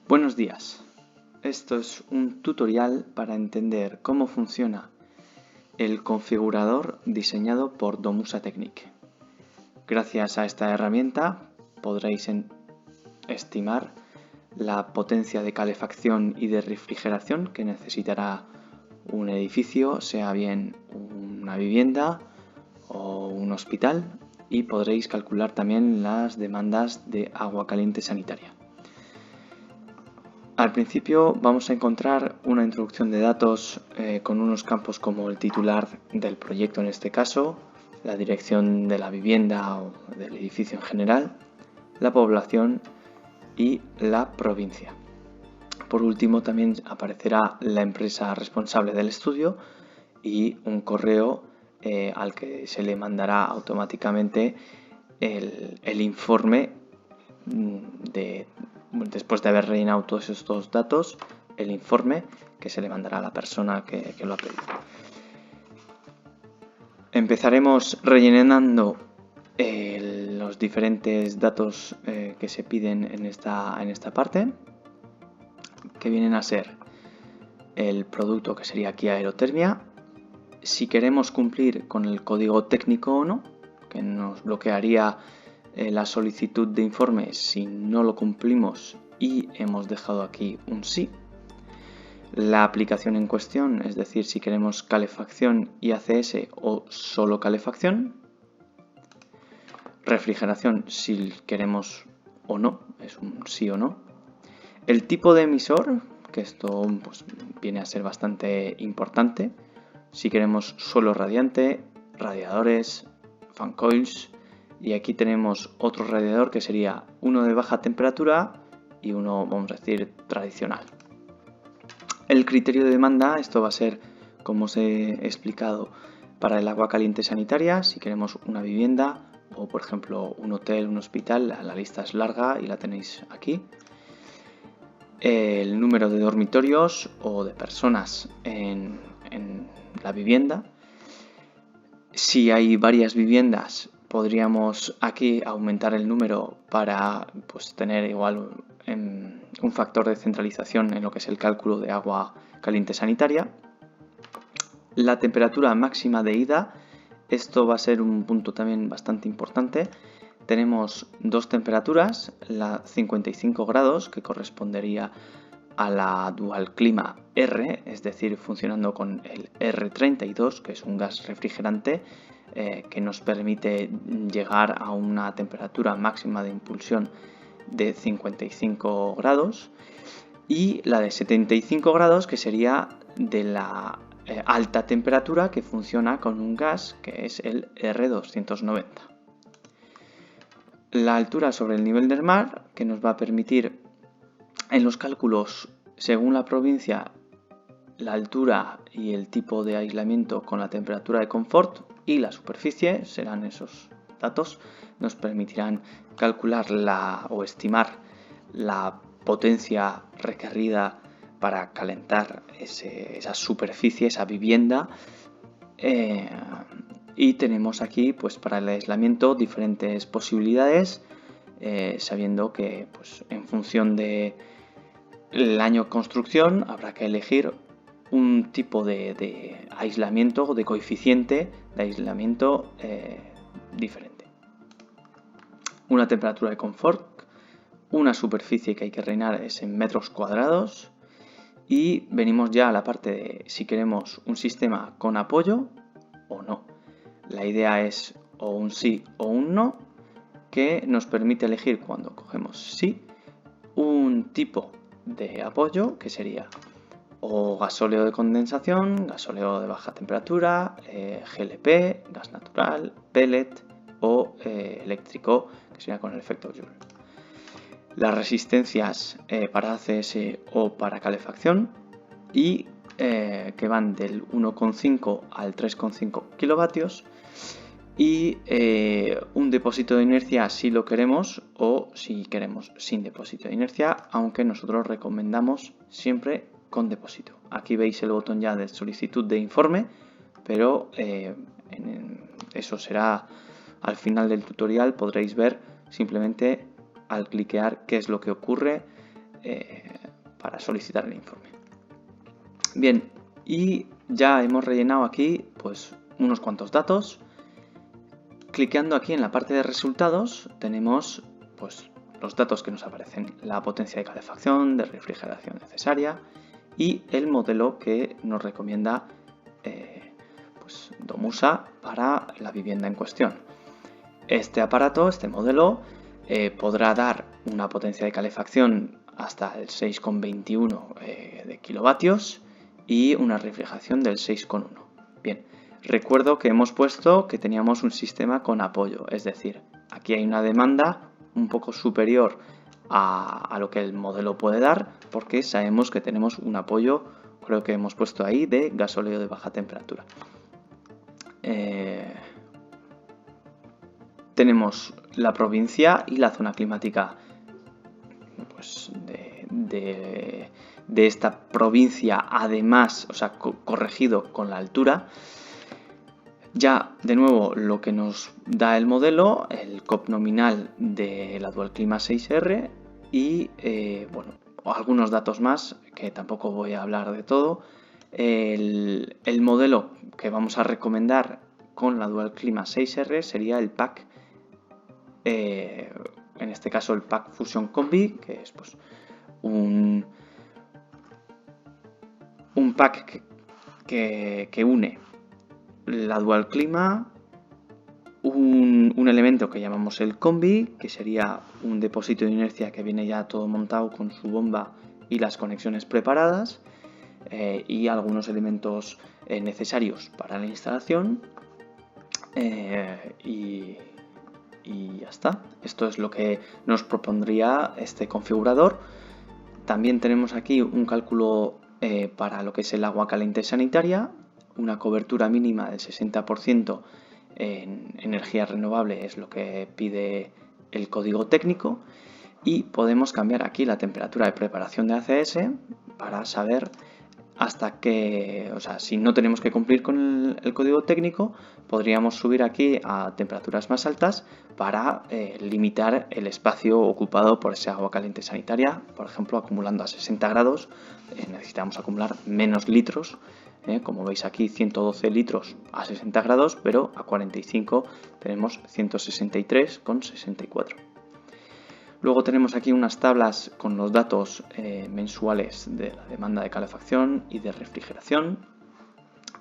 Buenos días. Esto es un tutorial para entender cómo funciona el configurador diseñado por Domusa Technic. Gracias a esta herramienta podréis estimar la potencia de calefacción y de refrigeración que necesitará un edificio, sea bien una vivienda o un hospital, y podréis calcular también las demandas de agua caliente sanitaria. Al principio vamos a encontrar una introducción de datos con unos campos como el titular del proyecto, en este caso, la dirección de la vivienda o del edificio en general, la población y la provincia. Por último, también aparecerá la empresa responsable del estudio y un correo al que se le mandará automáticamente el informe después de haber rellenado todos estos datos, el informe que se le mandará a la persona que lo ha pedido. Empezaremos rellenando los diferentes datos que se piden en esta parte, que vienen a ser el producto, que sería aquí aerotermia, si queremos cumplir con el código técnico o no, que nos bloquearía la solicitud de informe si no lo cumplimos y hemos dejado aquí un sí. La aplicación en cuestión, es decir, si queremos calefacción y ACS o solo calefacción. Refrigeración, si queremos o no, es un sí o no. El tipo de emisor, que esto pues, viene a ser bastante importante. Si queremos suelo radiante, radiadores, fan coils. Y aquí tenemos otro radiador que sería uno de baja temperatura y uno, vamos a decir, tradicional. El criterio de demanda, esto va a ser, como os he explicado, para el agua caliente sanitaria, si queremos una vivienda o, por ejemplo, un hotel, un hospital, la lista es larga y la tenéis aquí. El número de dormitorios o de personas en la vivienda. Si hay varias viviendas, podríamos aquí aumentar el número para tener igual un factor de centralización en lo que es el cálculo de agua caliente sanitaria. La temperatura máxima de ida, esto va a ser un punto también bastante importante. Tenemos dos temperaturas, la 55 grados, que correspondería a la dual clima R, es decir, funcionando con el R32, que es un gas refrigerante que nos permite llegar a una temperatura máxima de impulsión de 55 grados, y la de 75 grados, que sería de la alta temperatura, que funciona con un gas que es el R290. La altura sobre el nivel del mar, que nos va a permitir en los cálculos, según la provincia, la altura y el tipo de aislamiento con la temperatura de confort y la superficie, serán esos datos, nos permitirán calcular o estimar la potencia requerida para calentar esa superficie, esa vivienda. Y tenemos aquí, pues, para el aislamiento diferentes posibilidades, sabiendo que en función del año de construcción habrá que elegir un tipo de aislamiento, de coeficiente de aislamiento diferente. Una temperatura de confort, una superficie que hay que rellenar es en metros cuadrados, y venimos ya a la parte de si queremos un sistema con apoyo o no. La idea es o un sí o un no, que nos permite elegir, cuando cogemos sí, un tipo de apoyo, que sería o gasóleo de condensación, gasóleo de baja temperatura, GLP, gas natural, pellet o eléctrico, que sería con el efecto Joule. Las resistencias para ACS o para calefacción, y que van del 1,5 al 3,5 kilovatios, y un depósito de inercia si lo queremos, o si queremos sin depósito de inercia, aunque nosotros recomendamos siempre con depósito. Aquí veis el botón ya de solicitud de informe, pero eso será al final del tutorial. Podréis ver simplemente al cliquear qué es lo que ocurre para solicitar el informe. Bien, y ya hemos rellenado aquí pues unos cuantos datos. Cliqueando aquí en la parte de resultados tenemos pues los datos que nos aparecen, la potencia de calefacción, de refrigeración necesaria y el modelo que nos recomienda pues Domusa para la vivienda en cuestión. Este aparato, este modelo, podrá dar una potencia de calefacción hasta el 6,21 de kilovatios y una refrigeración del 6,1. Bien, recuerdo que hemos puesto que teníamos un sistema con apoyo, es decir, aquí hay una demanda un poco superior a lo que el modelo puede dar, porque sabemos que tenemos un apoyo, creo que hemos puesto ahí, de gasóleo de baja temperatura. Tenemos la provincia y la zona climática pues, de esta provincia, además, o sea, corregido con la altura. Ya, de nuevo, lo que nos da el modelo, el COP nominal de la Dual Clima 6R y, bueno, algunos datos más, que tampoco voy a hablar de todo. El modelo que vamos a recomendar con la Dual Clima 6R sería el pack, en este caso el pack Fusion Combi, que es pues un pack que une la Dual Clima, un elemento que llamamos el Combi, que sería un depósito de inercia que viene ya todo montado con su bomba y las conexiones preparadas, y algunos elementos necesarios para la instalación, y ya está. Esto es lo que nos propondría este configurador. También tenemos aquí un cálculo para lo que es el agua caliente sanitaria, una cobertura mínima del 60% en energía renovable es lo que pide el código técnico, y podemos cambiar aquí la temperatura de preparación de ACS para saber hasta que, o sea, si no tenemos que cumplir con el código técnico, podríamos subir aquí a temperaturas más altas para limitar el espacio ocupado por ese agua caliente sanitaria. Por ejemplo, acumulando a 60 grados necesitamos acumular menos litros, como veis aquí 112 litros a 60 grados, pero a 45 tenemos 163,64. Luego tenemos aquí unas tablas con los datos mensuales de la demanda de calefacción y de refrigeración,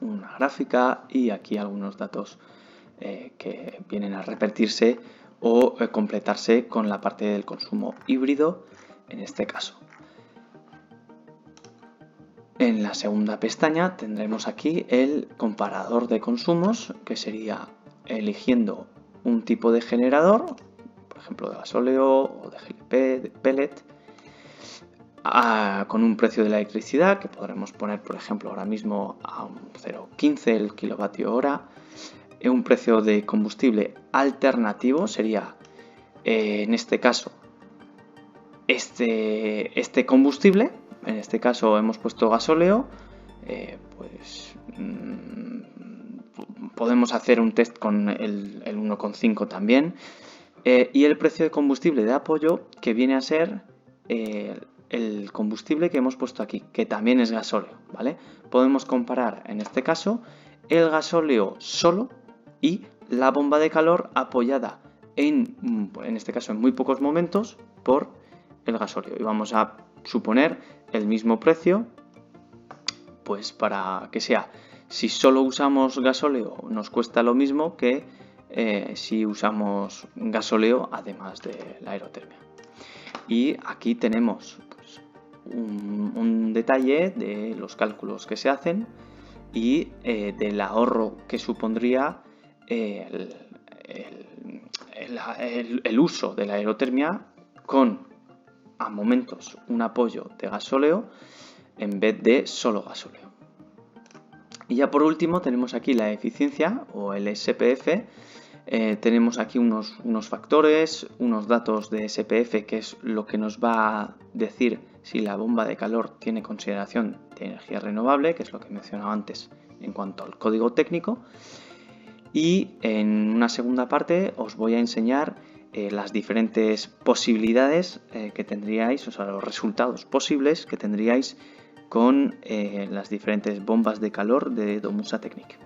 una gráfica y aquí algunos datos que vienen a repetirse o completarse con la parte del consumo híbrido en este caso. En la segunda pestaña tendremos aquí el comparador de consumos, que sería eligiendo un tipo de generador, por ejemplo de gasóleo o de GLP, de pellet, con un precio de la electricidad que podremos poner, por ejemplo, ahora mismo a un 0,15 el kilovatio hora. Un precio de combustible alternativo sería, en este caso, este combustible. En este caso hemos puesto gasóleo, pues podemos hacer un test con el 1,5 también. Y el precio de combustible de apoyo, que viene a ser el combustible que hemos puesto aquí, que también es gasóleo, ¿vale? Podemos comparar en este caso el gasóleo solo y la bomba de calor apoyada en este caso en muy pocos momentos por el gasóleo. Y vamos a suponer el mismo precio, pues para que sea, si solo usamos gasóleo nos cuesta lo mismo que si usamos gasóleo además de la aerotermia. Y aquí tenemos pues, un detalle de los cálculos que se hacen y del ahorro que supondría el uso de la aerotermia con a momentos un apoyo de gasóleo en vez de solo gasóleo. Y ya por último tenemos aquí la eficiencia o el SPF. Tenemos aquí unos factores, unos datos de SPF, que es lo que nos va a decir si la bomba de calor tiene consideración de energía renovable, que es lo que mencionaba antes en cuanto al código técnico. Y en una segunda parte os voy a enseñar las diferentes posibilidades que tendríais, o sea, los resultados posibles que tendríais con las diferentes bombas de calor de Domusa Technic.